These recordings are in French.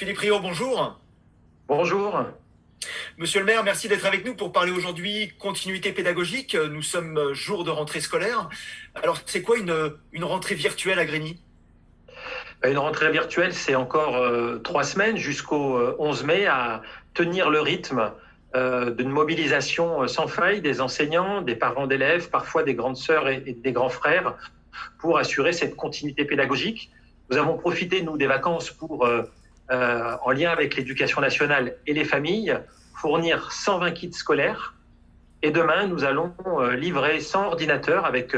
Philippe Riot, bonjour. Bonjour. Monsieur le maire, merci d'être avec nous pour parler aujourd'hui continuité pédagogique. Nous sommes jour de rentrée scolaire. Alors, c'est quoi une rentrée virtuelle à Grigny? Une rentrée virtuelle, c'est encore 3 semaines jusqu'au 11 mai à tenir le rythme d'une mobilisation sans faille des enseignants, des parents d'élèves, parfois des grandes sœurs et des grands frères pour assurer cette continuité pédagogique. Nous avons profité, nous, des vacances pour, en lien avec l'éducation nationale et les familles, fournir 120 kits scolaires. Et demain, nous allons livrer 100 ordinateurs avec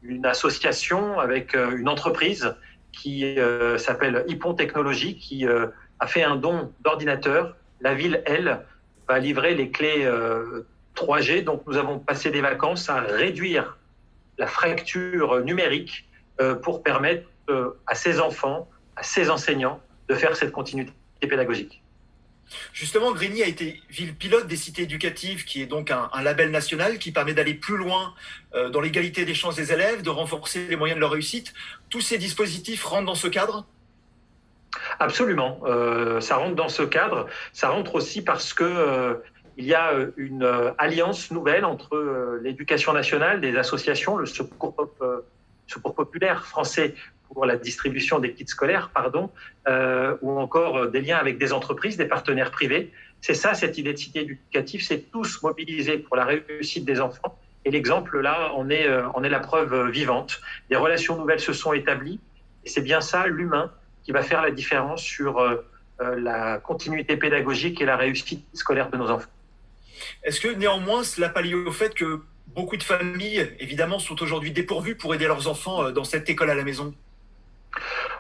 une association, avec une entreprise qui s'appelle Hippon Technologies, qui a fait un don d'ordinateurs. La ville, elle, va livrer les clés 3G. Donc, nous avons passé des vacances à réduire la fracture numérique pour permettre à ces enfants, à ces enseignants, de faire cette continuité pédagogique. Justement, Grigny a été ville pilote des cités éducatives, qui est donc un label national qui permet d'aller plus loin dans l'égalité des chances des élèves, de renforcer les moyens de leur réussite. Tous ces dispositifs rentrent dans ce cadre? Absolument, ça rentre dans ce cadre. Ça rentre aussi parce que il y a une alliance nouvelle entre l'éducation nationale, des associations, le secours populaire français pour la distribution des kits scolaires, ou encore des liens avec des entreprises, des partenaires privés. C'est ça, cette identité éducative, c'est tous mobilisés pour la réussite des enfants. Et l'exemple, là, en est la preuve vivante. Des relations nouvelles se sont établies. Et c'est bien ça, l'humain, qui va faire la différence sur la continuité pédagogique et la réussite scolaire de nos enfants. Est-ce que néanmoins, cela pallie au fait que beaucoup de familles, évidemment, sont aujourd'hui dépourvues pour aider leurs enfants dans cette école à la maison?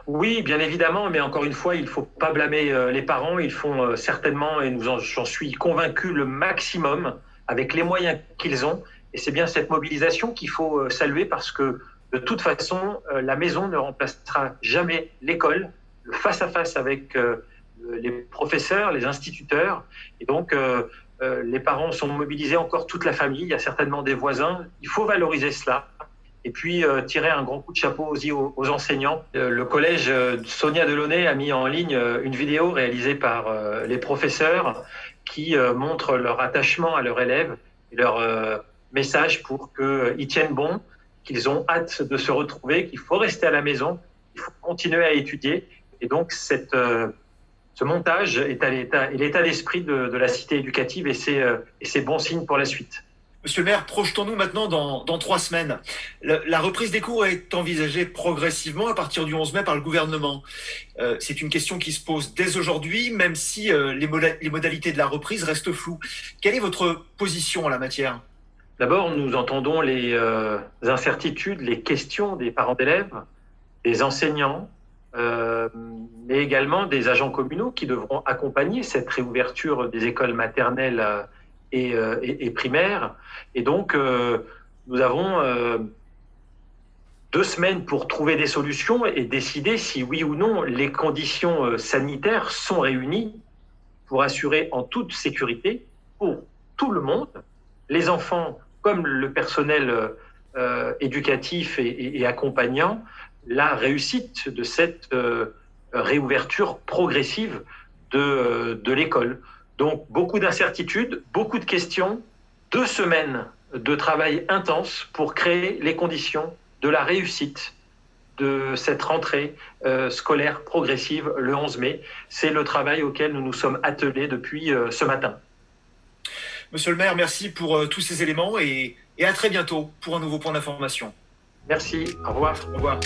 Oui, bien évidemment, mais encore une fois, il ne faut pas blâmer les parents. Ils font certainement, et j'en suis convaincu, le maximum avec les moyens qu'ils ont. Et c'est bien cette mobilisation qu'il faut saluer parce que de toute façon, la maison ne remplacera jamais l'école, le face-à-face avec les professeurs, les instituteurs. Et donc, les parents sont mobilisés, encore toute la famille. Il y a certainement des voisins. Il faut valoriser cela. Et puis, tirer un grand coup de chapeau aussi aux enseignants. Le collège Sonia Delaunay a mis en ligne une vidéo réalisée par les professeurs qui montrent leur attachement à leurs élèves et leur message pour qu'ils tiennent bon, qu'ils ont hâte de se retrouver, qu'il faut rester à la maison, qu'il faut continuer à étudier. Et donc, ce montage est à l'état d'esprit de la cité éducative et c'est bon signe pour la suite. Monsieur le maire, projetons-nous maintenant dans 3 semaines. La reprise des cours est envisagée progressivement à partir du 11 mai par le gouvernement. C'est une question qui se pose dès aujourd'hui, même si les modalités de la reprise restent floues. Quelle est votre position en la matière? D'abord, nous entendons les incertitudes, les questions des parents d'élèves, des enseignants, mais également des agents communaux qui devront accompagner cette réouverture des écoles maternelles et primaires. Et donc, nous avons 2 semaines pour trouver des solutions et décider si oui ou non les conditions sanitaires sont réunies pour assurer en toute sécurité pour tout le monde, les enfants comme le personnel éducatif et accompagnant, la réussite de cette réouverture progressive de l'école. Donc, beaucoup d'incertitudes, beaucoup de questions, 2 semaines de travail intense pour créer les conditions de la réussite de cette rentrée scolaire progressive le 11 mai. C'est le travail auquel nous nous sommes attelés depuis ce matin. Monsieur le maire, merci pour tous ces éléments et à très bientôt pour un nouveau point d'information. Merci, au revoir. Au revoir.